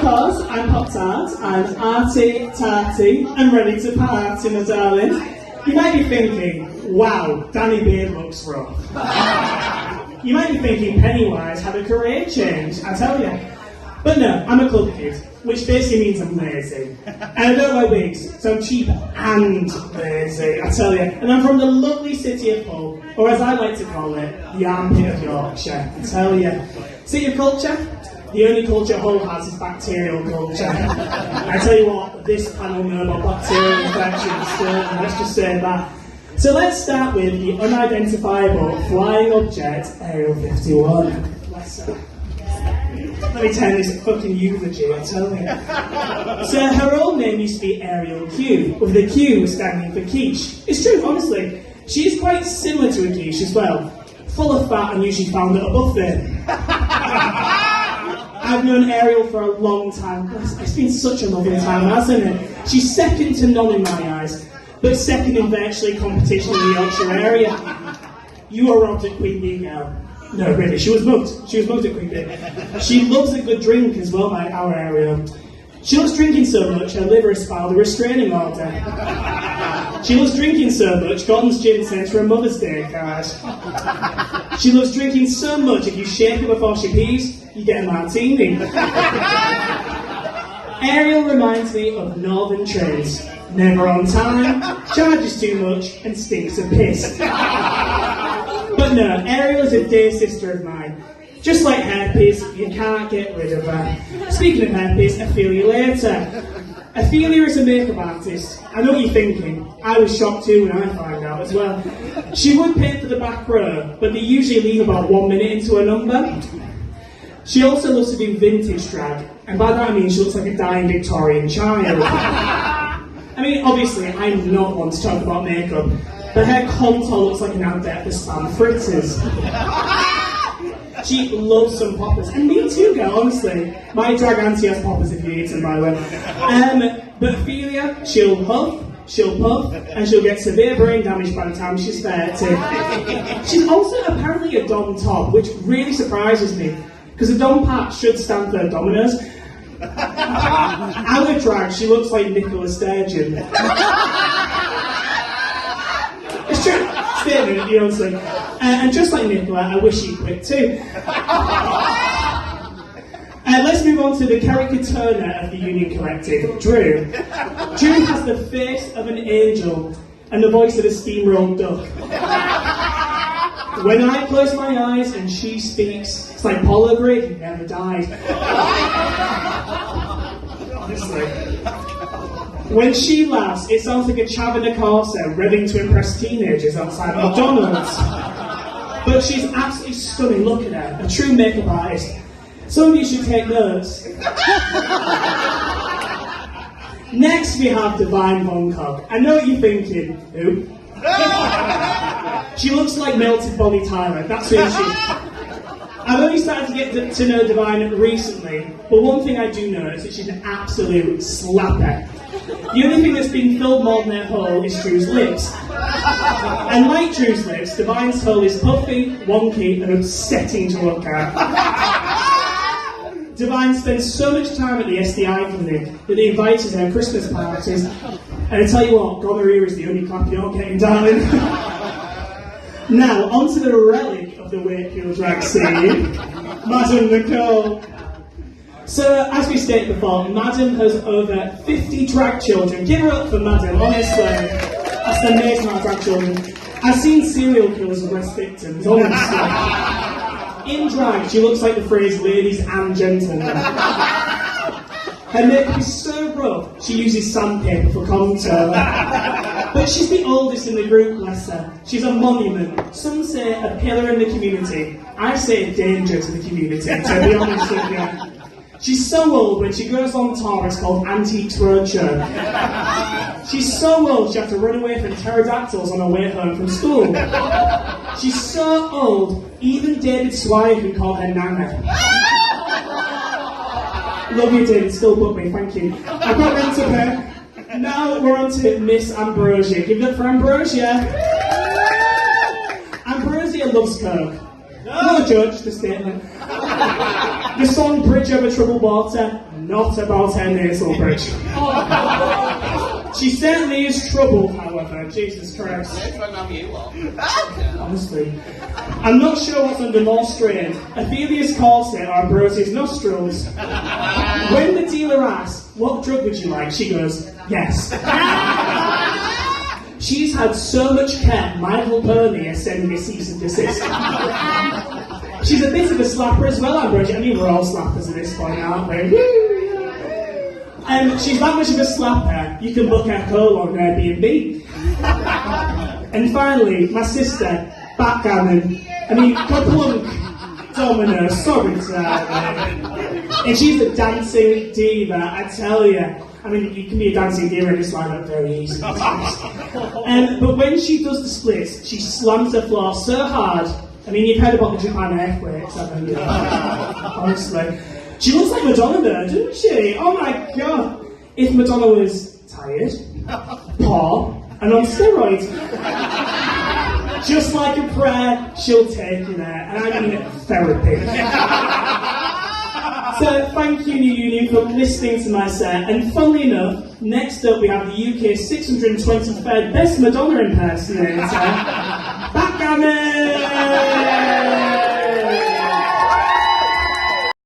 Because I'm Pop Tart, I'm arty, tarty, and ready to party, my darling. You might be thinking, wow, Danny Beard looks rough. You might be thinking Pennywise had a career change, I tell you. But no, I'm a club kid, which basically means I'm lazy. And I don't wear wigs, so I'm cheap and lazy, I tell you. And I'm from the lovely city of Hull, or as I like to call it, the armpit of Yorkshire, I tell you. City of culture? The only culture Hull has is bacterial culture. I tell you what, this panel know about bacterial infections, so let's just say that. So let's start with the unidentifiable flying object, Aerial 51. Let me turn this fucking eulogy, I tell you. So her old name used to be Ariel Q, with the Q standing for quiche. It's true, honestly. She is quite similar to a quiche as well. Full of fat and usually found at a buffet. I've known Ariel for a long time. It's been such a lovely time, hasn't it? She's second to none in my eyes, but second in virtually competition in the Yorkshire area. You were robbed at Queen Bee, girl. No, really, she was mugged. She was mugged at Queen Bee. She loves a good drink as well, our Ariel. She loves drinking so much, her liver has filed a restraining order. She loves drinking so much, Gordon's Gin sent her a Mother's Day card. She loves drinking so much, if you shake her before she pees, you get a martini. Ariel reminds me of northern trains. Never on time, charges too much, and stinks of piss. But no, Ariel is a dear sister of mine. Just like herpes, you can't get rid of her. Speaking of herpes, Ophelia later. Ophelia is a makeup artist. I know what you're thinking. I was shocked too when I found out as well. She would pay for the back row, but they usually leave about 1 minute into her number. She also loves to do vintage drag, and by that I mean she looks like a dying Victorian child. I mean, obviously, I'm not one to talk about makeup, but her contour looks like an advert for spam fritters. She loves some poppers, and me too, girl, honestly. My drag auntie has poppers if you eat them, by the way. But Ophelia, she'll huff, she'll puff, and she'll get severe brain damage by the time she's 30. She's also apparently a Dom Top, which really surprises me, because a Dom Pat should stand for Dominoes. Out of drag, she looks like Nicola Sturgeon. It's true. Statement, you know what I'm saying? And just like Nicola, I wish she'd quit too. Let's move on to the caricature of the Union Collective, Drew. Drew has the face of an angel and the voice of a steamrolled duck. When I close my eyes and she speaks, it's like Paula Grid, who never died. Honestly. When she laughs, it sounds like a chav in a corset revving to impress teenagers outside McDonald's. But she's absolutely stunning, look at her, a true makeup artist. Some of you should take notes. Next we have Divine Von Cog. I know what you're thinking. Who? She looks like melted Bonnie Tyler, that's who she is. I've only started to get to know Divine recently, but one thing I do know is that she's an absolute slapper. The only thing that's been filled more than her hole is Drew's lips. And like Drew's lips, Divine's hole is puffy, wonky, and upsetting to look at. Divine spends so much time at the SDI clinic that they invite her to her Christmas parties. And I tell you what, gonorrhea is the only clap you're getting, darling. Now, onto the relic of the Wakefield drag scene, Madam Nicole. So, as we stated before, Madam has over 50 drag children. Give her up for Madam, honestly. That's an amazing amount of drag children. I've seen serial killers arrest victims, honestly. In drag, she looks like the phrase ladies and gentlemen. Her makeup is so rough, she uses sandpaper for contour. But she's the oldest in the group, bless her. She's a monument. Some say a pillar in the community. I say a danger to the community, to be honest with you. She's so old, when she goes on tour, it's called Antiques Roadshow. She's so old, she had to run away from pterodactyls on her way home from school. She's so old, even David Swire can call her Nana. Love you, David, still book me, thank you. I've got rent to pay. Now we're on to Miss Ambrosia. Give it up for Ambrosia. Ambrosia loves Coke. No judge, the statement. The song Bridge Over Troubled Water, and not about her nasal bridge. She certainly is troubled, however. Jesus Christ. Honestly. I'm not sure what's under more strain, Ophelia's corset or Ambrosia's nostrils. When the dealer asks, what drug would you like? She goes, yes. She's had so much care, Michael Pony is sending a cease and desist. She's a bit of a slapper as well, Ambrosia. I mean, we're all slappers at this point, aren't we? She's that much of a slapper, you can book her call on Airbnb. And finally, my sister, backgammon. I mean, Kaplunk, domino, sorry, and she's a dancing diva, I tell you. I mean, you can be a dancing diva in this lineup very easily. But when she does the splits, she slams the floor so hard. I mean, you've heard about the Japan earthquakes, haven't you? Honestly. She looks like Madonna there, doesn't she? Oh my god! If Madonna was tired, poor, and on steroids. Just like a prayer, she'll take you there. And I mean therapy. So thank you, New Union, for listening to my set. And funnily enough, next up we have the UK's 623rd Best Madonna Impersonator, Backgammon!